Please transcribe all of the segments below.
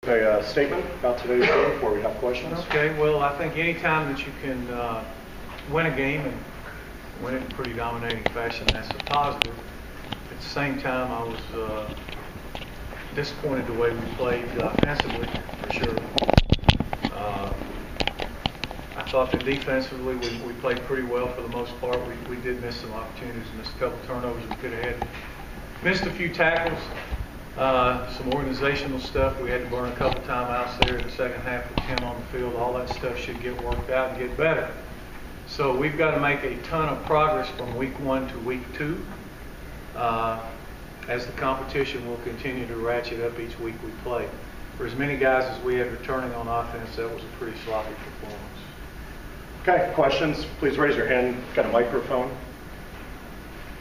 A statement about today's game before we have questions. Okay, well, I think any time that you can win a game and win it in pretty dominating fashion, that's a positive. At the same time, I was disappointed the way we played offensively, for sure. I thought that defensively we played pretty well for the most part. We did miss some opportunities, missed a couple turnovers we could have had. Missed a few tackles, some organizational stuff. We had to burn a couple timeouts there in the second half with 10 on the field. All that stuff should get worked out and get better. So we've got to make a ton of progress from week 1 to week 2. As the competition will continue to ratchet up each week we play. For as many guys as we had returning on offense, that was a pretty sloppy performance. Okay, questions? Please raise your hand. Got a microphone.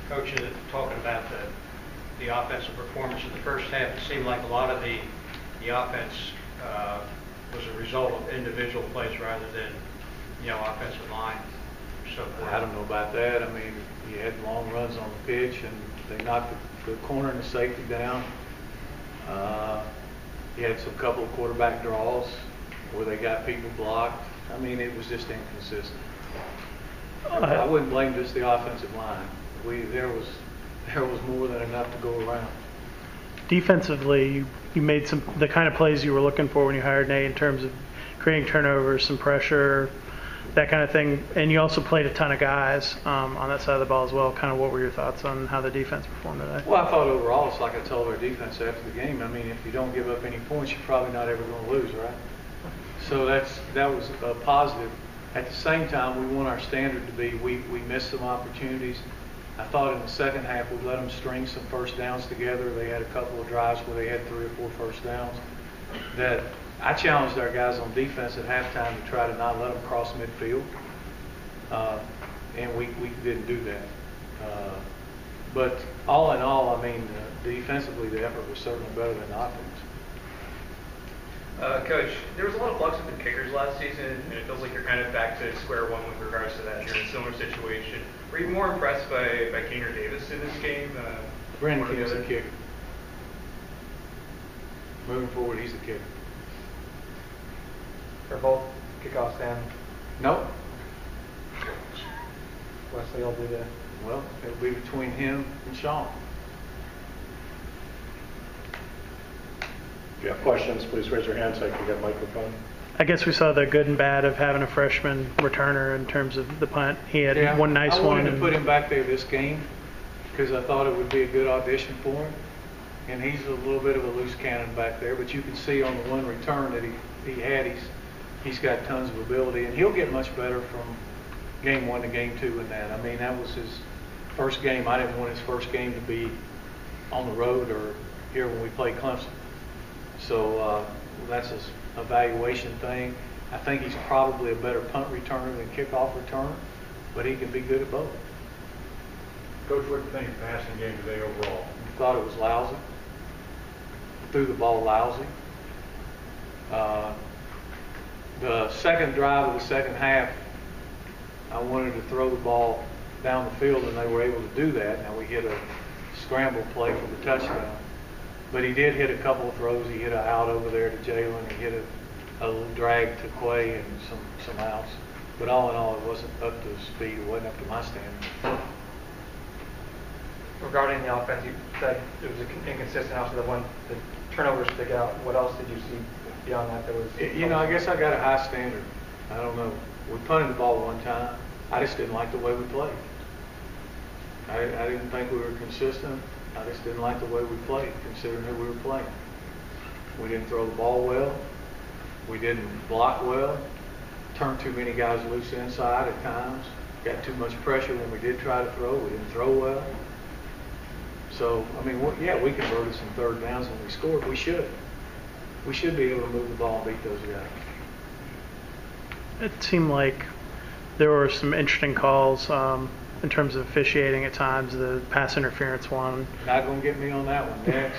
Coach, talking about the offensive performance in the first half, it seemed like a lot of the offense was a result of individual plays rather than, offensive line. So I don't know about that. I mean, you had long runs on the pitch, and they knocked the corner and the safety down. You had some couple of quarterback draws where they got people blocked. I mean, it was just inconsistent. I wouldn't blame just the offensive line. There was more than enough to go around. Defensively, you made the kind of plays you were looking for when you hired Nate in terms of creating turnovers, some pressure, that kind of thing. And you also played a ton of guys on that side of the ball as well. Kind of what were your thoughts on how the defense performed today? Well, I thought overall, it's like I told our defense after the game. I mean, if you don't give up any points, you're probably not ever going to lose, right? So that was a positive. At the same time, we want our standard to be we missed some opportunities. I thought in the second half we let them string some first downs together. They had a couple of drives where they had 3 or 4 first downs. That I challenged our guys on defense at halftime to try to not let them cross midfield, and we didn't do that. But all in all, I mean, defensively the effort was certainly better than the offense. Coach, there was a lot of flux with the kickers last season, and it feels like you're kind of back to square one with regards to that. You're in a similar situation. Were you more impressed by King or Davis in this game? Brandon King's the kicker. Moving forward, he's the kicker. Are both kickoffs down? Nope. Wesley will do that. Well, it'll be between him and Sean. If you have questions, please raise your hand so I can get a microphone. I guess we saw the good and bad of having a freshman returner in terms of the punt. He had one nice one. I wanted to put him back there this game because I thought it would be a good audition for him. And he's a little bit of a loose cannon back there, but you can see on the one return that he had, he's got tons of ability, and he'll get much better from game 1 to game 2 in that. I mean, that was his first game. I didn't want his first game to be on the road or here when we play Clemson. So that's his evaluation thing. I think he's probably a better punt returner than kickoff returner, but he can be good at both. Coach, what do you think of the passing game today overall? I thought it was lousy. Threw the ball lousy. The second drive of the second half, I wanted to throw the ball down the field, and they were able to do that. Now we hit a scramble play for the touchdown. But he did hit a couple of throws. He hit an out over there to Jalen. He hit a little drag to Quay and some outs. But all in all, it wasn't up to speed. It wasn't up to my standard. Regarding the offense, you said it was inconsistent after the turnovers stick out. What else did you see beyond that? I guess I got a high standard. I don't know. We punted the ball one time. I just didn't like the way we played. I didn't think we were consistent. I just didn't like the way we played, considering who we were playing. We didn't throw the ball well. We didn't block well. Turned too many guys loose inside at times. Got too much pressure when we did try to throw. We didn't throw well. So, I mean, we converted some third downs when we scored. We should. We should be able to move the ball and beat those guys. It seemed like there were some interesting calls in terms of officiating at times. The pass interference one. Not going to get me on that one. Next.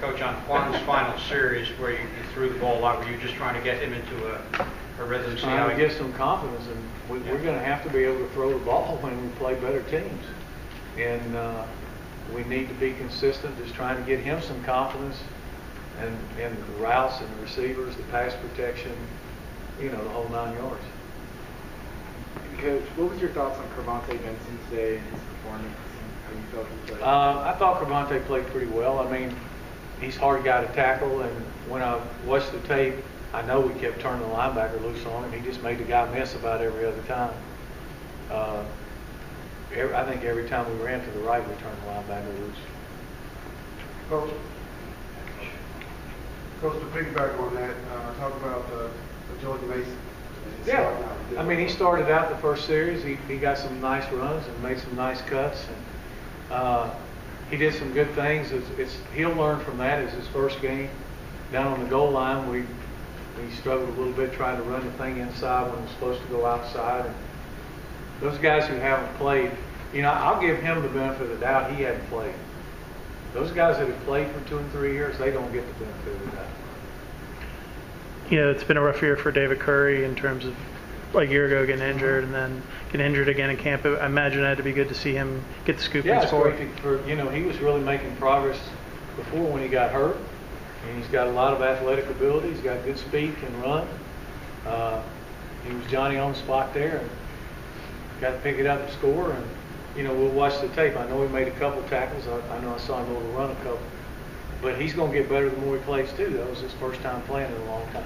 Coach, on Juan's final series where you threw the ball a lot, were you just trying to get him into a rhythm? Trying to get some confidence, and we're going to have to be able to throw the ball when we play better teams. And we need to be consistent, just trying to get him some confidence and the routes and the receivers, the pass protection, the whole 9 yards. Coach, what was your thoughts on Cravante Benson today and his performance and how you felt he played? I thought Cravante played pretty well. I mean, he's a hard guy to tackle, and when I watched the tape, I know we kept turning the linebacker loose on him. He just made the guy miss about every other time. I think every time we ran to the right, we turned the linebacker loose. Coach, to piggyback on that, talk about Jordan Mason. Yeah, I mean, he started out the first series. He got some nice runs and made some nice cuts. And, he did some good things. He'll learn from that. It's his first game. Down on the goal line, we struggled a little bit trying to run the thing inside when it was supposed to go outside. And those guys who haven't played, I'll give him the benefit of the doubt. He hadn't played. Those guys that have played for 2 and 3 years, they don't get the benefit of the doubt. It's been a rough year for David Curry in terms of a year ago getting injured and then getting injured again in camp. I imagine it had to be good to see him get the scoop and score. Yeah, he was really making progress before when he got hurt. And he's got a lot of athletic ability. He's got good speed, can run. He was Johnny on the spot there and got to pick it up and score. And we'll watch the tape. I know he made a couple tackles. I know I saw him overrun a couple. But he's going to get better the more he plays too. That was his first time playing in a long time.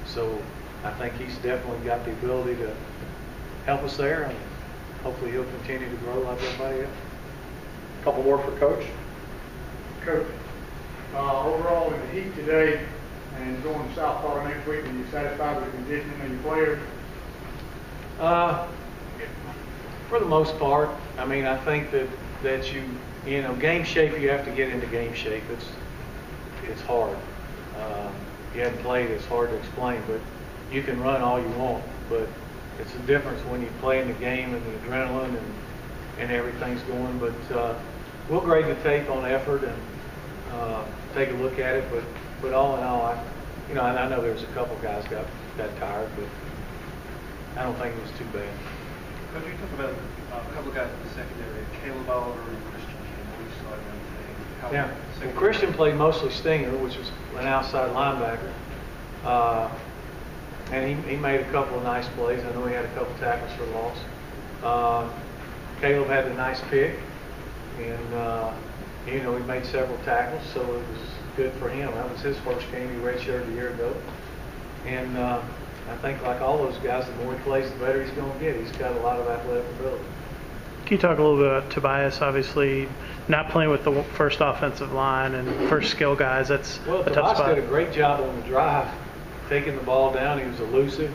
So I think he's definitely got the ability to help us there, and hopefully he'll continue to grow like everybody else. A couple more for Coach. Coach, overall in the heat today and going to South Florida next week, are you satisfied with the conditioning of your players? For the most part, I mean, I think that game shape, you have to get into game shape. It's hard. You haven't played, it's hard to explain, but you can run all you want, but it's a difference when you play in the game and the adrenaline and everything's going. But we'll grade the tape on effort and take a look at it. But all in all, I know there's a couple guys got tired, but I don't think it was too bad. Could you talk about a couple of guys in the secondary, Caleb Oliver and Christian King? Yeah. Well, Christian played mostly stinger, which was an outside linebacker. And he made a couple of nice plays. I know he had a couple tackles for loss. Caleb had a nice pick, and he made several tackles, so it was good for him. That was his first game. He redshirted a year ago, and I think like all those guys, the more he plays, the better he's going to get. He's got a lot of athletic ability. Can you talk a little bit about Tobias? Obviously, not playing with the first offensive line and first skill guys. That's a tough spot. Tobias did a great job on the drive, taking the ball down. He was elusive,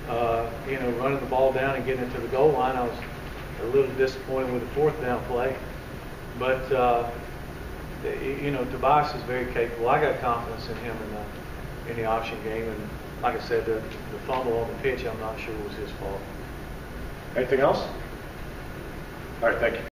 running the ball down and getting it to the goal line. I was a little disappointed with the fourth down play, but Tobias is very capable. I got confidence in him in the option game, and like I said, the fumble on the pitch, I'm not sure was his fault. Anything else? All right, thank you.